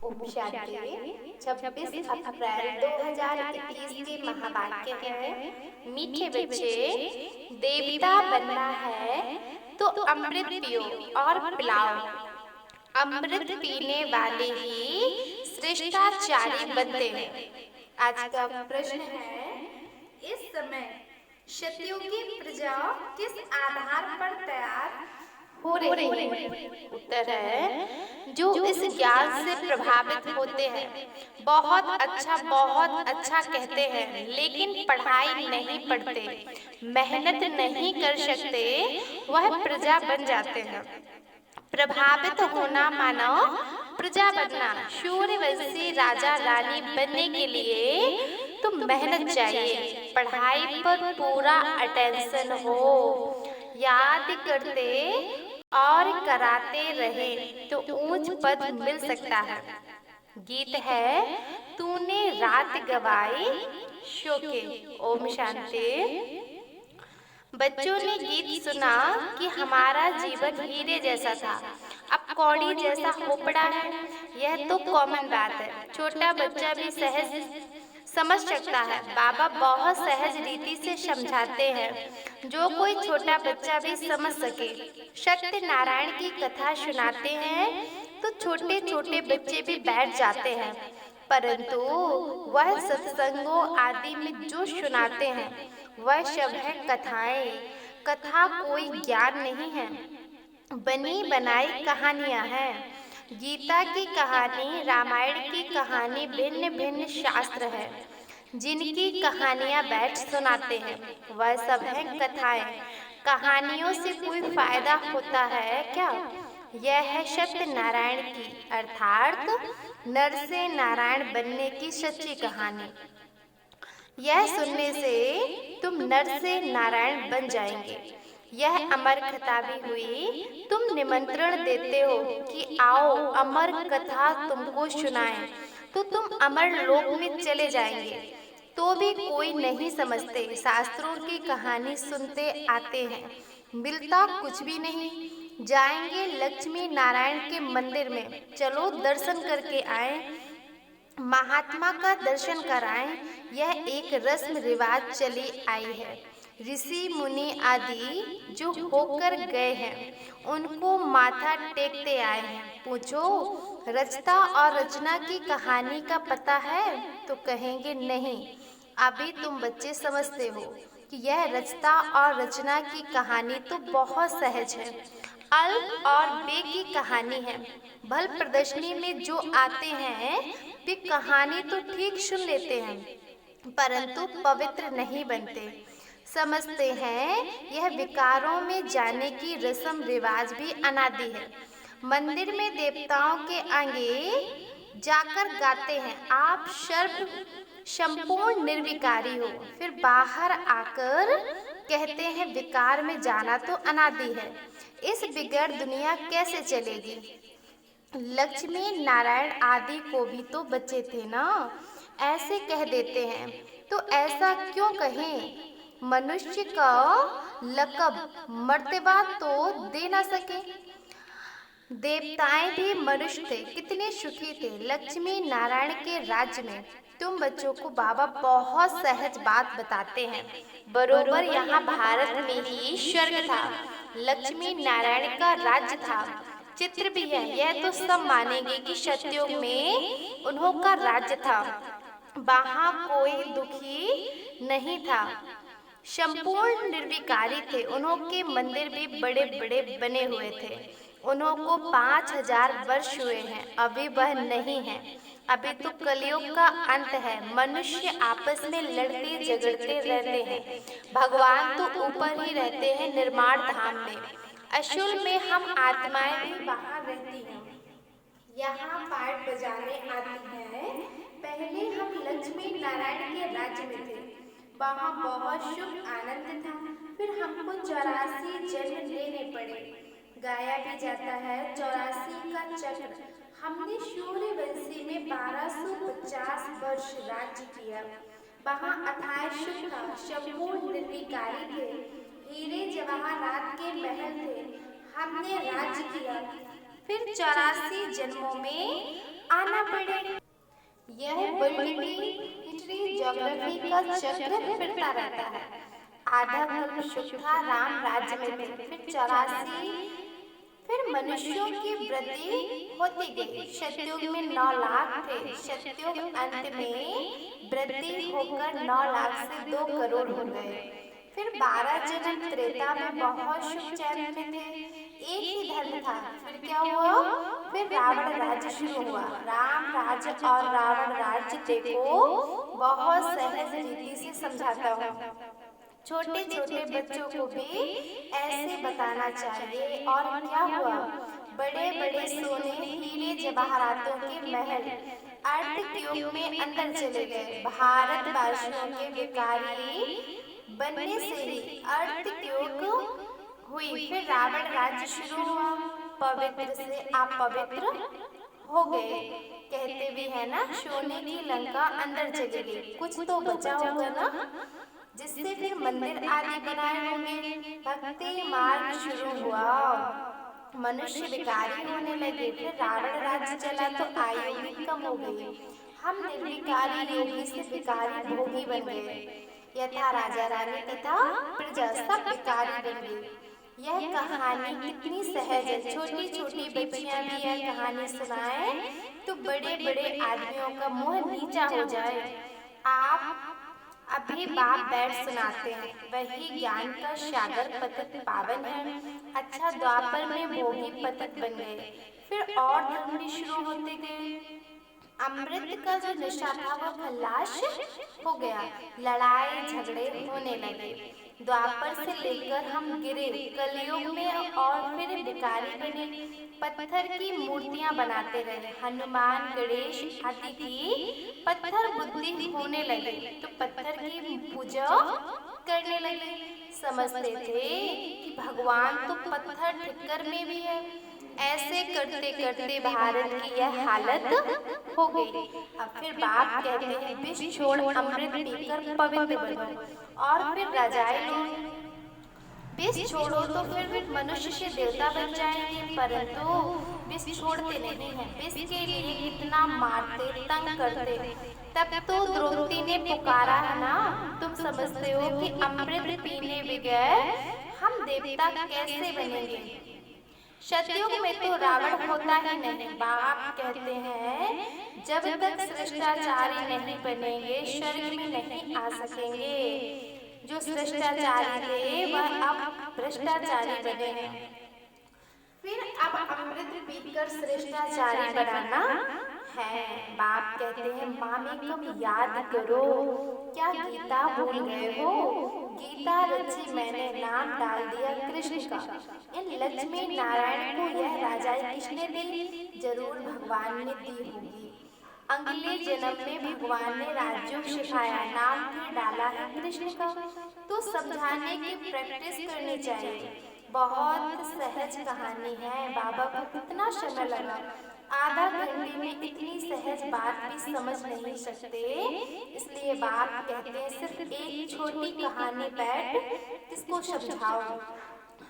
ओम शांति। 26 अप्रैल 2021 के महावाक्य है, मीठे बच्चे, देवता बनना है तो अमृत पियो और पिलाओ। अमृत पीने वाले ही श्रेष्ठाचारी बनते हैं। आज का प्रश्न है, इस समय सतयुगी प्रजा किस आधार पर तैयार हो रही है? उत्तर है, जो इस ज्ञान से प्रभावित होते हैं, बहुत अच्छा कहते हैं, लेकिन पढ़ाई नहीं पढ़ते, मेहनत नहीं कर सकते, वह प्रजा बन जाते हैं। प्रभावित होना मानो प्रजा बनना। सूर्यवंशी राजा रानी बनने के लिए तो मेहनत चाहिए, पढ़ाई पर पूरा अटेंशन हो, याद करते और कराते रहे तो ऊंच पद मिल सकता है। गीत है, तूने रात गवाई शोके। ओम शांति। बच्चों ने गीत सुना कि हमारा जीवन हीरे जैसा था, अब कौड़ी जैसा हो पड़ा है। यह तो कॉमन बात है, छोटा बच्चा भी सहज समझ सकता है। बाबा बहुत सहज रीति से समझाते हैं, जो कोई छोटा बच्चा भी समझ सके। सत्यनारायण की कथा सुनाते हैं तो छोटे छोटे बच्चे भी बैठ जाते हैं, परंतु वह सत्संगों आदि में जो सुनाते हैं वह सब है कथाएं। कथा कोई ज्ञान नहीं है, बनी बनाई कहानियां हैं। गीता की कहानी, रामायण की कहानी भिन्न भिन्न शास्त्र है, जिनकी कहानियां बैठ सुनाते हैं वह सब है कथाएं। कहानियों से कोई फायदा होता है क्या? यह है सत्यनारायण की अर्थात नर से नारायण बनने की सच्ची कहानी। यह सुनने से तुम नर से नारायण बन जाएंगे। यह अमर कथा भी हुई। तुम निमंत्रण देते हो कि आओ अमर कथा तुमको सुनाएं, तो तुम अमर लोक में चले जाएंगे। तो भी कोई नहीं समझते, शास्त्रों की कहानी सुनते आते हैं, मिलता कुछ भी नहीं। जाएंगे लक्ष्मी नारायण के मंदिर में, चलो दर्शन करके आए, महात्मा का दर्शन कराएं। यह एक रस्म रिवाज चली आई है। ऋषि मुनि आदि जो होकर गए हैं उनको माथा टेकते आए हैं। पूछो, रचता और रचना की कहानी का पता है? तो कहेंगे नहीं, अभी तुम बच्चे समझते हो कि यह रचता और रचना की कहानी तो बहुत सहज है, अल्प और बे की कहानी है। भल प्रदर्शनी में जो आते हैं वे कहानी तो ठीक सुन लेते हैं, परंतु पवित्र नहीं बनते। समझते हैं यह विकारों में जाने की रस्म रिवाज भी अनादि है। मंदिर में देवताओं के आगे जाकर गाते हैं, आप सर्व संपूर्ण निर्विकारी हो, फिर बाहर आकर कहते हैं विकार में जाना तो अनादि है। इस बिगड़ दुनिया कैसे चलेगी? लक्ष्मी नारायण आदि को भी तो बच्चे थे ना, ऐसे कह देते हैं। तो ऐसा क्यों कहें? मनुष्य का लक़ब मर्तबा तो दे ना सके। देवताएं भी मनुष्य थे, कितने सुखी थे लक्ष्मी नारायण के राज्य में। तुम बच्चों को बाबा बहुत सहज बात बताते हैं। बरोबर यहाँ भारत में ही स्वर्ग था, लक्ष्मी नारायण का राज्य था, चित्र भी है। यह तो सब मानेंगे कि सतयुग में उन्हों का राज्य था, वहाँ कोई दुखी नहीं था, संपूर्ण निर्विकारी थे। उन्हों के मंदिर भी बड़े बड़े बने हुए थे। उन्हों को 5000 वर्ष हुए हैं, अभी वह नहीं है। अभी तो कलयुग का अंत है, मनुष्य आपस में लड़ते झगड़ते रहते हैं। भगवान तो ऊपर ही रहते हैं निर्माण धाम में, असल में हम आत्माएं भी वहाँ रहती हैं, यहाँ पाठ बजाने आती हैं। पहले हम लक्ष्मी नारायण के राज्य में थे, वहाँ बहुत सुख आनंद था, फिर हमको 84 जन्म लेने पड़े। गाया भी जाता है 84 का चक्र। हमने सूर्यवंशी में 1250 वर्ष राज्य किया, वहाँ अथाह सुख था, संपूर्ण निर्विकारी थे, हीरे जवाहरात के महल थे। हमने राज्य किया, फिर 84 जन्मों में आना पड़ा। पॉलिटी, हिस्ट्री, ज्योग्राफी का चक्र फिरता रहता है। आधा कल्प शुग था, राम राज्य में थे, फिर 84, फिर मनुष्यों की वृद्धि होती गई। सतयुग में 9 लाख थे, सतयुग अंत में वृद्धि होकर 9 लाख से 2 करोड़ हो गए। फिर 12 जन्म त्रेता में बहुत शुभ चैन में थे, एक ही धर्म था। फिर क्या हुआ? फिर रावण राज्य शुरू हुआ। राम राज्य और रावण राज्य देखो बहुत सहज रीति से समझाता हूँ, छोटे छोटे बच्चों को भी ऐसे बताना चाहिए। और क्या हुआ? बड़े बड़े सोने हीरे जवाहरातों के महल अर्धयुग में अंदर चले गए। भारतवासियों के विकारी बनने से ही अर्धयुग हुई। फिर रावण राज्य शुरू हुआ, पवित्र से अपवित्र हो गए। कहते भी है ना, सोने की लंका अंदर चली गई, कुछ तो बचा होगा ना, जिससे फिर मंदिर आदि बनाए होंगे। भक्ति मार्ग शुरू हुआ, मनुष्य विकारी होने लगे। फिर रावण राज्य चला तो आयु भी कम हो गई। हम निर्विकारी योगी से विकारी भोगी बन गए। यथा राजा रानी तथा प्रजा सब विकारी बन गई। यह कहानी कितनी सहज है, छोटी छोटी बच्चियां भी यह कहानी सुनाए तो बड़े बड़े आदमियों का मुंह नीचा हो जाए। आप अभी बाप बैठ सुनाते हैं, वही ज्ञान का सागर पतित पावन है। अच्छा, द्वापर में भोगी पतित बन गए, फिर और धर्म भी शुरू होते गए। अमृत का जो नशा था वो खल्लाश हो गया, लड़ाई झगड़े होने लगे। द्वापर से लेकर हम गिरे कलयुग में और फिर भिखारी बने, पत्थर की मूर्तियां बनाते रहे। हनुमान गणेश आदि की पत्थर बुद्धि होने लगे तो पत्थर की पूजा करने लगे। समझते थे कि भगवान तो पत्थर ठिक्कर में भी है। ऐसे करते करते भारत की यह हालत हो गई। अब फिर बाप कहते हैं विष छोड़ अमृत पीकर पवित्र बनो, और फिर रजाई लो। विष छोड़ो तो फिर मनुष्य से देवता बन जाएंगे, परंतु विष छोड़ते नहीं हैं। विष के लिए कितना मारते तंग करते। तब तो द्रौपदी ने पुकारा है ना, तुम समझते हो कि अमृत पीने बगैर हम देवता कैसे बनेंगे। सतयुग में तो रावण होता ही नहीं। बाप कहते हैं जब तक श्रेष्ठाचारी नहीं बनेंगे स्वर्ग में नहीं आ सकेंगे। जो श्रेष्ठाचारी थे वह अब भ्रष्टाचारी बने हैं। फिर अब अमृत पीकर श्रेष्ठाचारी बनाना है। बाप कहते हैं मामी कब याद करो, क्या गीता भूल गए हो। गीता रची मैंने, नाम डाल दिया कृष्ण का। इन लक्ष्मी नारायण को यह राजाई किसने दी? जरूर भगवान ने दी होगी। अगले जन्म में भगवान ने राजयोग सिखाया, नाम भी डाला है कृष्ण का। तो समझाने की प्रैक्टिस करनी चाहिए। बहुत सहज कहानी है, बाबा को कितना समय लगा। आधा घंटे में इतनी सहज बात भी समझ नहीं सकते, इसलिए बाप कहते हैं सिर्फ एक छोटी कहानी बैठ किसको समझाओ।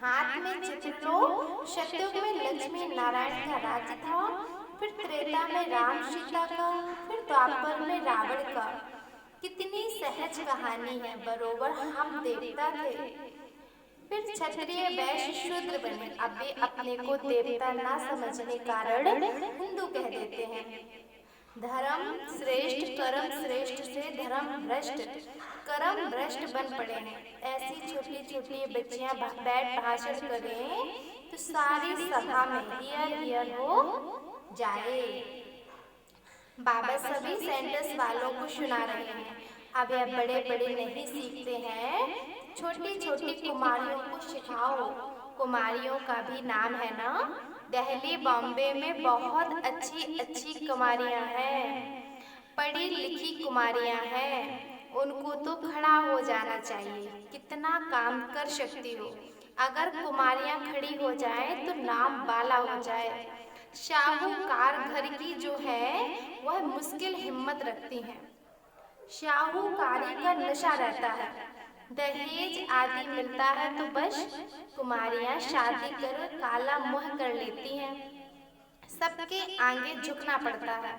हाथ में चित्र लो। सतयुग में लक्ष्मी नारायण का राज्य था, फिर त्रेता में राम सीता का, फिर द्वापर में रावण का। कितनी सहज कहानी है, बरोबर हम देवता थे, फिर क्षत्रिय वैश्य शूद्र बने। अब वे अपने को देवता ना समझने कारण हिंदू कह देते हैं। धर्म श्रेष्ठ कर्म श्रेष्ठ से धर्म भ्रष्ट कर्म भ्रष्ट बन पड़े हैं। ऐसी छोटी छोटी बच्चियां बैठ भाषण करें तो सारी सभा में हियर हियर हो जाए। बाबा सभी सेंटर्स वालों को सुना रहे हैं। अब यह बड़े बड़े नहीं सीखते हैं, छोटी छोटी कुमारियों को सिखाओ। कुमारियों का भी नाम है ना, दिल्ली बॉम्बे में बहुत अच्छी अच्छी कुमारियां हैं, पढ़ी लिखी कुमारियां हैं। उनको तो खड़ा हो जाना चाहिए, कितना काम कर सकती हो। अगर कुमारियां खड़ी हो जाएं तो नाम बाला हो जाए। शाहूकार घर की जो है वह मुश्किल हिम्मत रखती हैं। शाहूकारी का नशा रहता है, दहेज आदि मिलता है तो बस कुमारियां शादी कर काला मुंह कर लेती हैं। सबके आगे झुकना पड़ता है।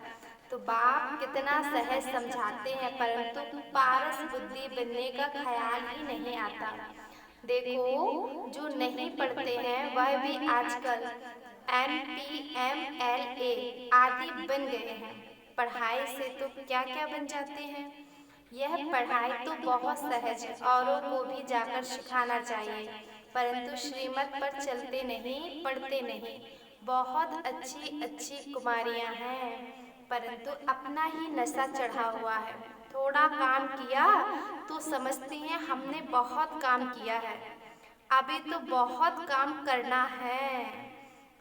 तो तो बाप कितना सहज समझाते हैं, परंतु पारस बुद्धि बनने का ख्याल ही नहीं आता। देखो, जो नहीं पढ़ते हैं वह भी आजकल MPMLA आदि बन गए हैं। पढ़ाई से तो क्या क्या बन जाते हैं। यह पढ़ाई तो बहुत सहज है, औरों को भी जाकर सिखाना चाहिए, परंतु श्रीमत पर चलते नहीं, पढ़ते नहीं। बहुत अच्छी अच्छी कुमारियां हैं, परंतु अपना ही नशा चढ़ा हुआ है। थोड़ा काम किया तो समझती हैं हमने बहुत काम किया है, अभी तो बहुत काम करना है।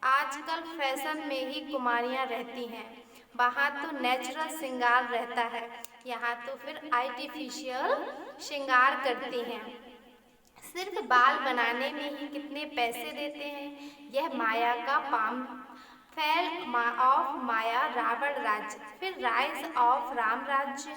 आजकल फैशन में ही कुमारियां रहती हैं, वहाँ तो नेचुरल श्रृंगार रहता है, यहाँ तो फिर आर्टिफिशियल श्रृंगार करती हैं। सिर्फ बाल बनाने में ही कितने पैसे देते हैं। यह माया का पाम फैल ऑफ माया रावण राज्य, फिर राइज ऑफ राम राज्य।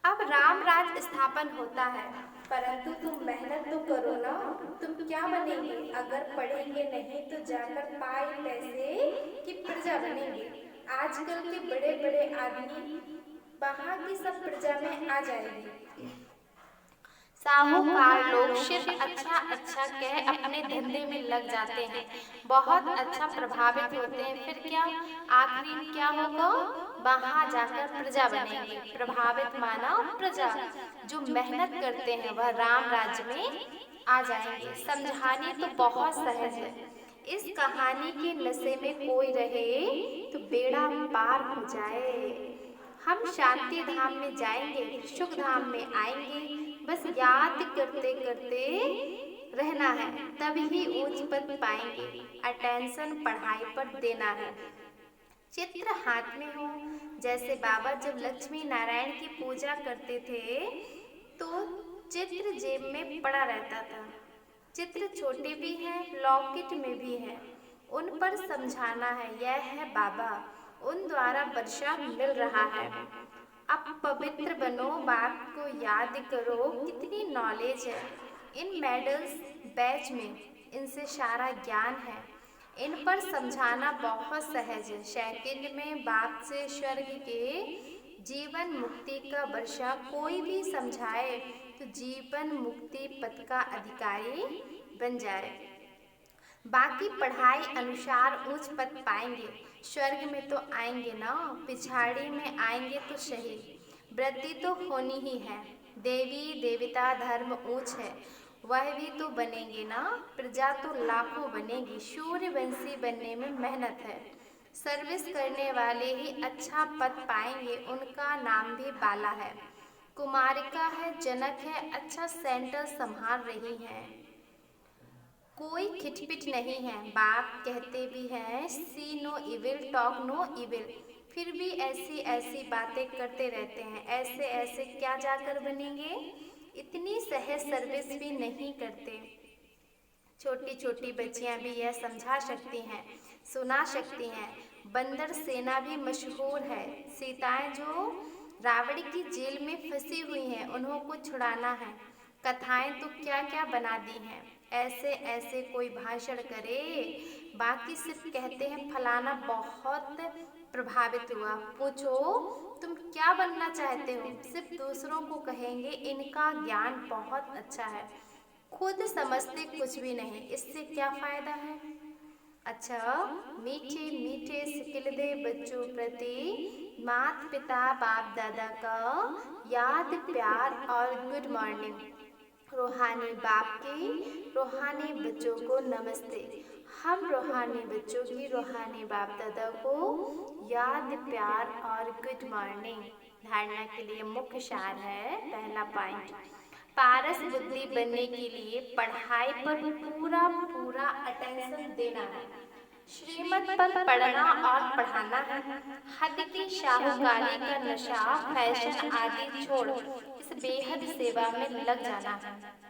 अब राम राज्य स्थापन होता है, परंतु तुम मेहनत तो करो ना। तुम क्या बनेंगे अगर पढ़ेंगे नहीं तो जाकर पाए पैसे की प्रजा बनेंगे। आजकल के बड़े बड़े आदमी वहाँ की सब प्रजा में आ जाएगी। साहूकार लोग सिर्फ अच्छा अच्छा कह अपने धंधे में लग जाते हैं, बहुत अच्छा प्रभावित होते हैं, फिर क्या आखिरी में क्या होगा, वहाँ जाकर प्रजा बनेंगे। प्रभावित माना प्रजा, जो मेहनत करते हैं वह राम राज्य में आ जाएंगे। समझाने तो बहुत सहज है, इस कहानी के नशे में कोई रहे तो बेड़ा पार हो जाए। हम शांति धाम में जाएंगे, सुख धाम में आएंगे, बस याद करते करते रहना है, तभी ऊंच पद पाएंगे। अटेंशन पढ़ाई पर देना है। चित्र हाथ में हो, जैसे बाबा जब लक्ष्मी नारायण की पूजा करते थे तो चित्र जेब में पड़ा रहता था। चित्र छोटे भी हैं, लॉकेट में भी हैं, उन पर समझाना है, यह है बाबा, उन द्वारा वर्षा मिल रहा है। अब पवित्र बनो, बाप को याद करो, कितनी नॉलेज है इन मेडल्स बैच में, इनसे सारा ज्ञान है, इन पर समझाना बहुत सहज है। सेकंड में बाप से स्वर्ग के जीवन मुक्ति का वर्षा कोई भी समझाए तो जीवन मुक्ति पद का अधिकारी बन जाए। बाकी पढ़ाई अनुसार उच्च पद पाएंगे, स्वर्ग में तो आएंगे ना, पिछाड़ी में आएंगे तो सही। वृद्धि तो होनी ही है, देवी देवता धर्म ऊंच है, वह भी तो बनेंगे ना। प्रजा तो लाखों बनेगी, सूर्यवंशी बनने में मेहनत है। सर्विस करने वाले ही अच्छा पद पाएंगे, उनका नाम भी बाला है। कुमारिका है, जनक है, अच्छा सेंटर संभाल रही हैं, कोई खिटपिट नहीं है। बाप कहते भी हैं see no evil talk no evil, फिर भी ऐसी ऐसी बातें करते रहते हैं। ऐसे ऐसे क्या जाकर बनेंगे, इतनी सहज सर्विस भी नहीं करते। छोटी छोटी बच्चियां भी यह समझा सकती हैं, सुना सकती हैं। बंदर सेना भी मशहूर है, सीताएं जो रावण की जेल में फंसी हुई हैं, उन्हों को छुड़ाना है। कथाएं तो क्या क्या बना दी हैं, ऐसे ऐसे कोई भाषण करे, बाकी सिर्फ कहते हैं फलाना बहुत प्रभावित हुआ। पूछो तुम क्या बनना चाहते हो, सिर्फ दूसरों को कहेंगे इनका ज्ञान बहुत अच्छा है, खुद समझते कुछ भी नहीं, इससे क्या फायदा है। अच्छा, मीठे मीठे सिकिल दे बच्चों प्रति माता पिता बाप दादा का याद प्यार और गुड मॉर्निंग। रूहानी बाप की रूहानी बच्चों को नमस्ते। हम रूहानी बच्चों की रूहानी बाप दादा को याद प्यार और गुड मॉर्निंग। धारणा के लिए मुख्य सार है, पहला पॉइंट, पारस बुद्धि बनने के लिए पढ़ाई पर पूरा पूरा अटेंशन देना है, श्रीमत पर पढ़ना और पढ़ाना है। हद की शाहूकारी का नशा, फैशन आदि छोड़ इस बेहद सेवा में लग जाना है।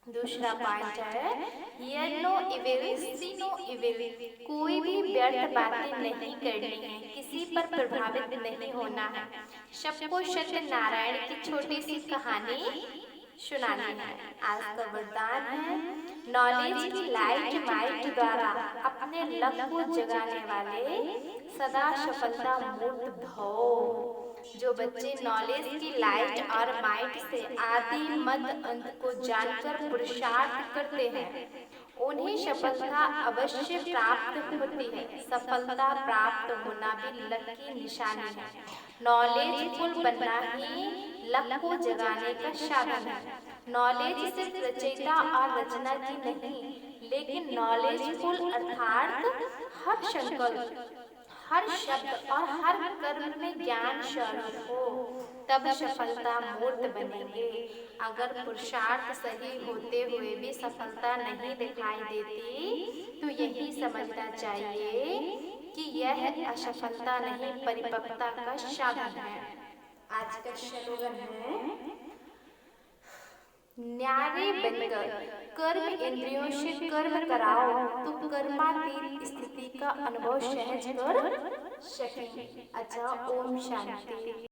दूसरा पॉइंट है hear no evil see no evil, कोई भी व्यर्थ बातें नहीं करनी है, किसी पर प्रभावित नहीं होना है, सबको सत्यनारायण की छोटी सी कहानी सुनानी है। आज का वरदान है, नॉलेज की लाइट माइट द्वारा अपने लक को जगाने वाले सदा सफलता मूर्त भव। जो बच्चे नॉलेज की लाइट और माइट से आदि मध्य अंत को जानकर पुरुषार्थ करते हैं, उन्हें सफलता अवश्य प्राप्त होती है। सफलता प्राप्त होना भी लक की निशानी है। नॉलेजफुल बनना ही लक को जगाने का साधन है। नॉलेज सिर्फ रचयिता और रचना की नहीं, लेकिन नॉलेजफुल अर्थात हर संकल्प, हर शब्द और हर कर्म में ज्ञान स्वरूप हो, तब सफलता मूर्त बनेंगे। अगर पुरुषार्थ सही होते हुए भी सफलता नहीं दिखाई देती, तो यही समझना चाहिए कि यह असफलता नहीं, परिपक्वता का साधन है। आज का स्लोगन है, न्यारे बनकर कर्म इंद्रियों से कर्म कराओ, तो कर्मातीत स्थिति का अनुभव सहज कर सकें। अच्छा, ओम शांति।